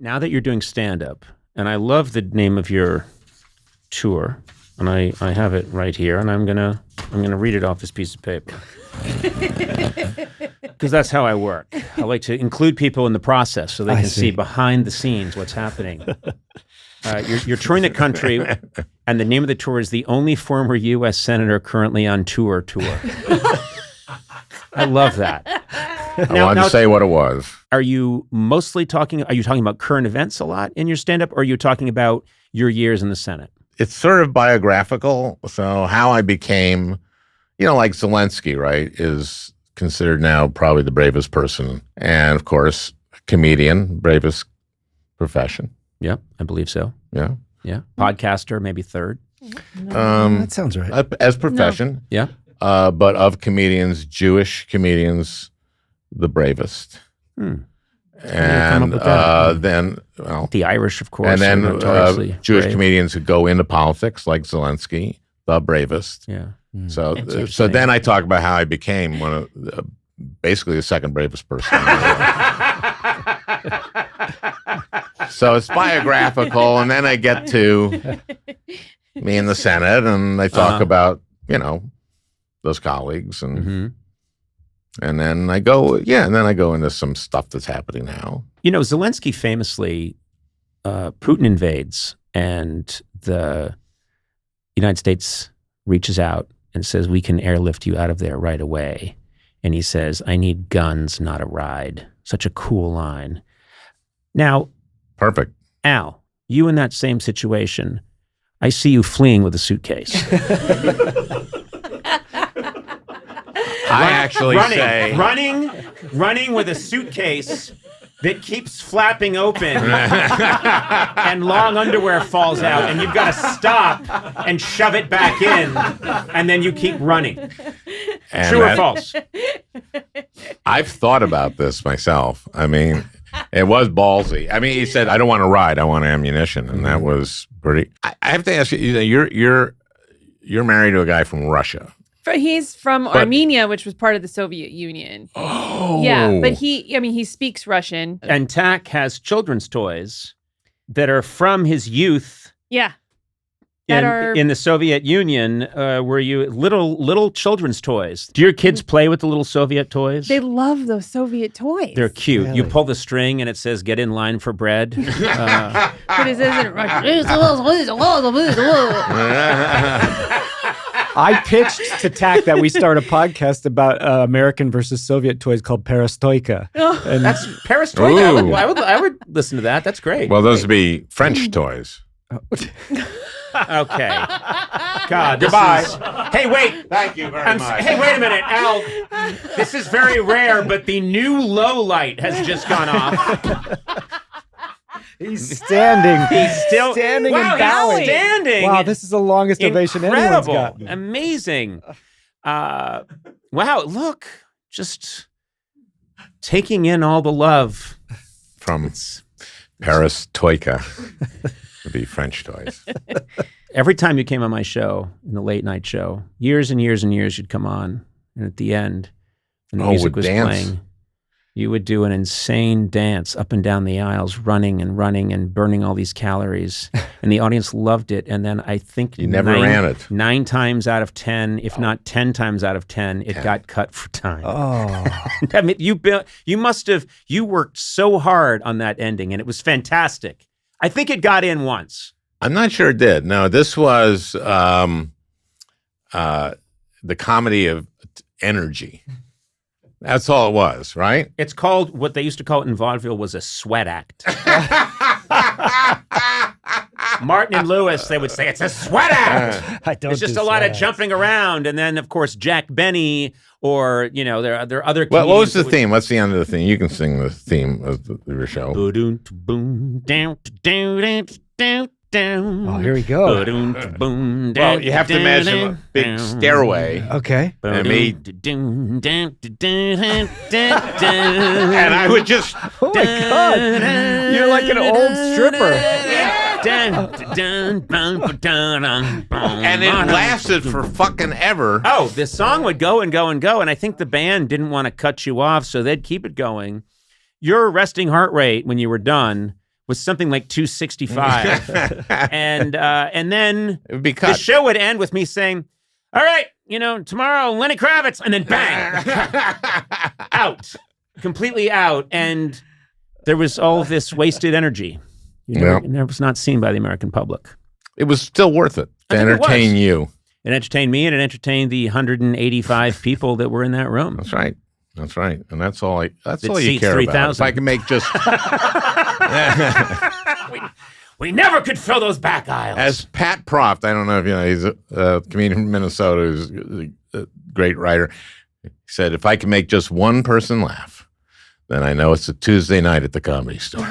Now that you're doing stand-up, and I love the name of your tour, and I have it right here, and I'm gonna read it off this piece of paper. Because that's how I work. I like to include people in the process so they can see behind the scenes what's happening. You're touring the country, and the name of the tour is The Only Former U.S. Senator Currently on Tour. I love that. I wanted to say what it was. Are you talking about current events a lot in your stand-up, or are you talking about your years in the Senate? It's sort of biographical. So how I became, like Zelenskyy, right, is considered now probably the bravest person. And of course, comedian, bravest profession. Yep, I believe so. Yeah. Yeah. Podcaster, maybe third. That sounds right. As profession. No. Yeah. But of comedians, Jewish comedians, the bravest. And then, the Irish, of course. And then Jewish comedians who go into politics, like Zelenskyy, the bravest. Yeah. So then I talk about how I became one of basically the second bravest person. So it's biographical, and then I get to me in the Senate, and I talk about those colleagues, and and then I go into some stuff that's happening now. Zelenskyy famously, Putin invades, and the United States reaches out and says, "We can airlift you out of there right away." And he says, "I need guns, not a ride." Such a cool line. Now, perfect. Al, you in that same situation, I see you fleeing with a suitcase. I actually running with a suitcase that keeps flapping open and long underwear falls out, and you've got to stop and shove it back in, and then you keep running. And true or false? I've thought about this myself. I mean, it was ballsy. I mean, he said, "I don't want to ride. I want ammunition," and that was pretty. I have to ask you. You're married to a guy from Russia. He's from Armenia, which was part of the Soviet Union. Oh. Yeah, but he speaks Russian. And Tak has children's toys that are from his youth. Yeah. In the Soviet Union, were you little children's toys? Do your kids play with the little Soviet toys? They love those Soviet toys. They're cute. Really? You pull the string and it says, "Get in line for bread." But it says in Russian. I pitched to Tak that we start a podcast about American versus Soviet toys called Perestroika. And that's Perestroika. I would listen to that. That's great. Well, those would be French toys. Okay. God, goodbye. Hey, wait. Thank you very much. Hey, wait a minute, Al. This is very rare, but the new low light has just gone off. He's standing. He's still standing wow, and bowing. He's standing. Wow, this is the longest ovation anyone's gotten. Amazing. Wow, look, just taking in all the love from Perestroika. Would be French toys. Every time you came on my show, in the late night show, years and years and years, you'd come on, and at the end, when the music was playing, you would do an insane dance up and down the aisles, running and burning all these calories, and the audience loved it. And then I think you never ran it. 9 times out of 10, if not 10 times out of 10, it got cut for time. Oh, I mean, you worked so hard on that ending, and it was fantastic. I think it got in once. I'm not sure it did. No, this was the comedy of energy. That's all it was, right? It's called, what they used to call it in vaudeville was a sweat act. Martin and Lewis, they would say, it's a sweat act. It's just a lot of jumping around. And then, of course, Jack Benny, or, there are other comedians. What was the theme? What's the end of the theme? You can sing the theme of your show. Oh, here we go. Well, you have to imagine a big stairway. Okay. And me. And I would just. Oh my God. You're like an old stripper. And it lasted for fucking ever. Oh, this song would go and go and go. And I think the band didn't want to cut you off, so they'd keep it going. Your resting heart rate when you were done was something like 265. And then It would be the cut. show would end with me saying, all right, tomorrow, Lenny Kravitz. And then bang, out, completely out. And there was all this wasted energy. It was not seen by the American public. It was still worth it to entertain you. It entertained me, and it entertained the 185 people that were in that room. That's right. That's right. And that's all you seats care 3,000. about. If I can make just we never could fill those back aisles. as Pat Proft, I don't know if you know, he's a comedian from Minnesota who's a great writer. He said, if I can make just one person laugh, then I know it's a Tuesday night at the Comedy Store.